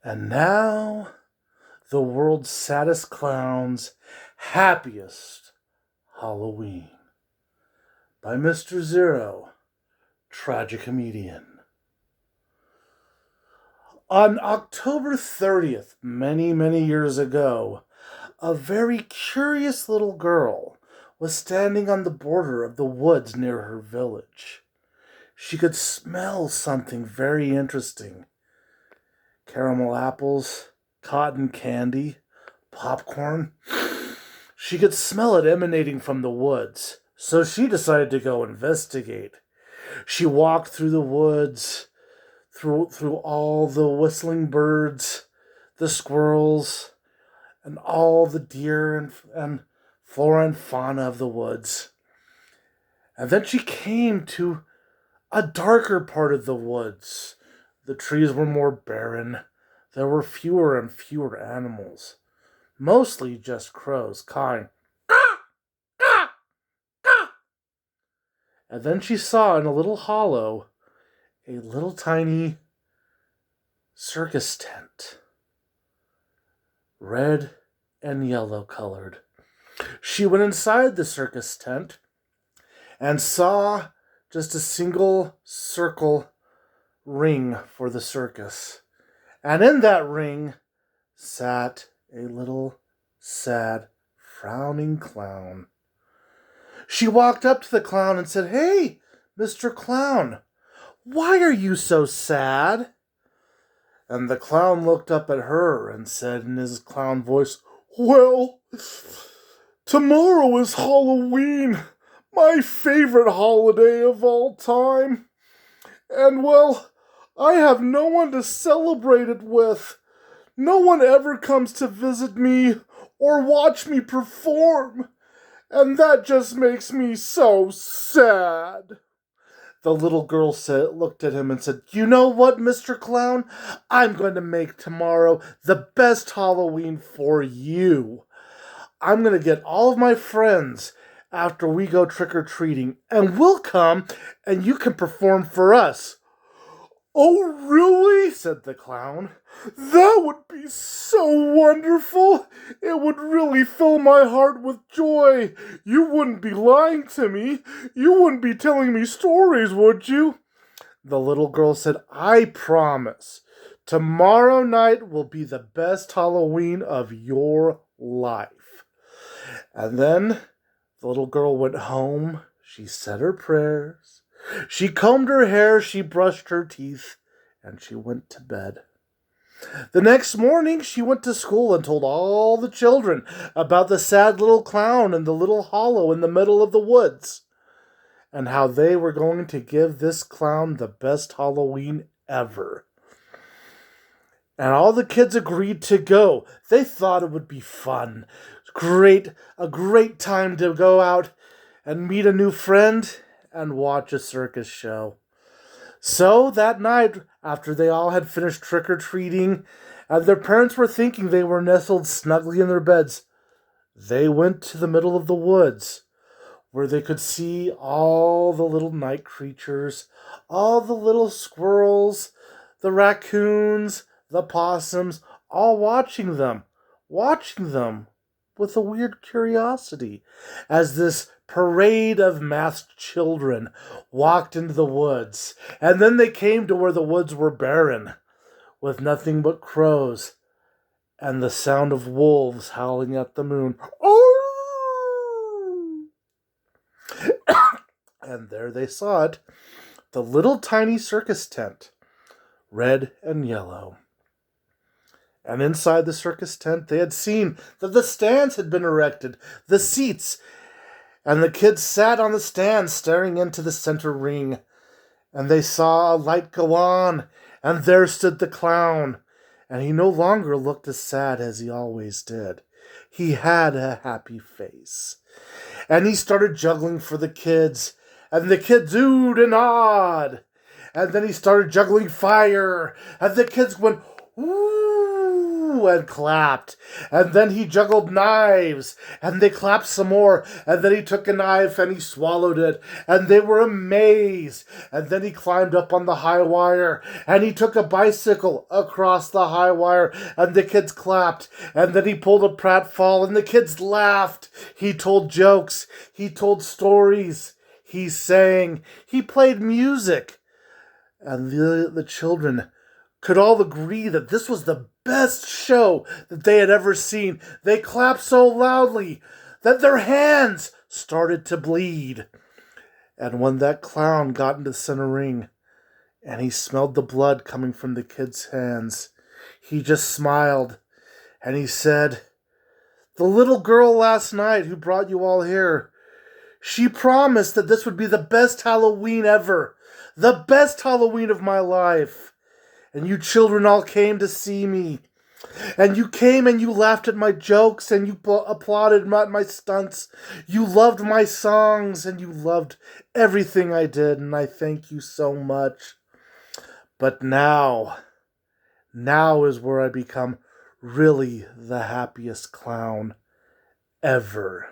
And now, the world's saddest clown's happiest Halloween by Mr. Zero, tragicomedian. On October 30th, many, many years ago, a very curious little girl was standing on the border of the woods near her village. She could smell something very interesting. Caramel apples, cotton candy, popcorn. She could smell it emanating from the woods, so she decided to go investigate. She walked through the woods, through all the whistling birds, the squirrels, and all the deer and flora and fauna of the woods. And then she came to a darker part of the woods. The trees were more barren. There were fewer and fewer animals, mostly just crows cawing. And then she saw in a little hollow a little tiny circus tent, red and yellow colored. She went inside the circus tent and saw just a single circle ring for the circus. And in that ring sat a little sad, frowning clown. She walked up to the clown and said, "Hey, Mr. Clown, why are you so sad?" And the clown looked up at her and said in his clown voice, "Well, tomorrow is Halloween, my favorite holiday of all time. And, well, I have no one to celebrate it with. No one ever comes to visit me or watch me perform. And that just makes me so sad." The little girl looked at him and said, "You know what, Mr. Clown? I'm going to make tomorrow the best Halloween for you. I'm going to get all of my friends after we go trick-or-treating, and we'll come and you can perform for us." "Oh, really?" said the clown. "That would be so wonderful. It would really fill my heart with joy. You wouldn't be lying to me. You wouldn't be telling me stories, would you?" The little girl said, "I promise. Tomorrow night will be the best Halloween of your life." And then the little girl went home. She said her prayers. She combed her hair, she brushed her teeth, and she went to bed. The next morning, she went to school and told all the children about the sad little clown in the little hollow in the middle of the woods, and how they were going to give this clown the best Halloween ever. And all the kids agreed to go. They thought it would be fun. A great time to go out and meet a new friend and watch a circus show. So that night, after they all had finished trick-or-treating, and their parents were thinking they were nestled snugly in their beds, they went to the middle of the woods, where they could see all the little night creatures, all the little squirrels, the raccoons, the possums, all watching them with a weird curiosity, as this parade of masked children walked into the woods. And then they came to where the woods were barren, with nothing but crows and the sound of wolves howling at the moon. Oh! And there they saw it, the little tiny circus tent, red and yellow. And inside the circus tent, they had seen that the stands had been erected, the seats, and the kids sat on the stands staring into the center ring. And they saw a light go on, and there stood the clown. And he no longer looked as sad as he always did. He had a happy face. And he started juggling for the kids, and the kids oohed and awed. And then he started juggling fire, and the kids went, "Ooh!" woo, and clapped. And then he juggled knives, and they clapped some more. And then he took a knife and he swallowed it, and they were amazed. And then he climbed up on the high wire, and he took a bicycle across the high wire, and the kids clapped. And then he pulled a pratfall, and the kids laughed. He told jokes, he told stories, he sang, he played music. And the children could all agree that this was the best show that they had ever seen. They clapped so loudly that their hands started to bleed. And when that clown got into the center ring and he smelled the blood coming from the kids' hands, he just smiled and he said, "The little girl last night who brought you all here, she promised that this would be the best Halloween ever, the best Halloween of my life. And you children all came to see me. And you came and you laughed at my jokes and you applauded my stunts. You loved my songs and you loved everything I did, and I thank you so much. But now is where I become really the happiest clown ever.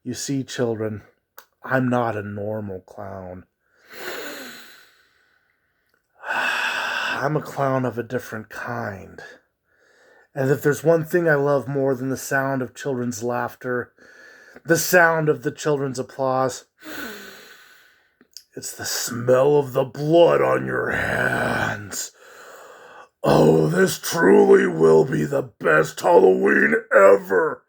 You see, children, I'm not a normal clown. I'm a clown of a different kind. And if there's one thing I love more than the sound of children's laughter, the sound of the children's applause, it's the smell of the blood on your hands. Oh, this truly will be the best Halloween ever.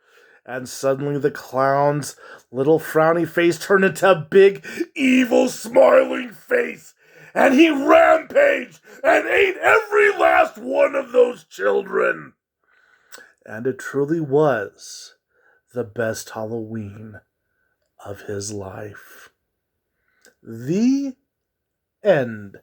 And suddenly the clown's little frowny face turned into a big, evil, smiling face. And he rampaged and ate every last one of those children. And it truly was the best Halloween of his life. The end.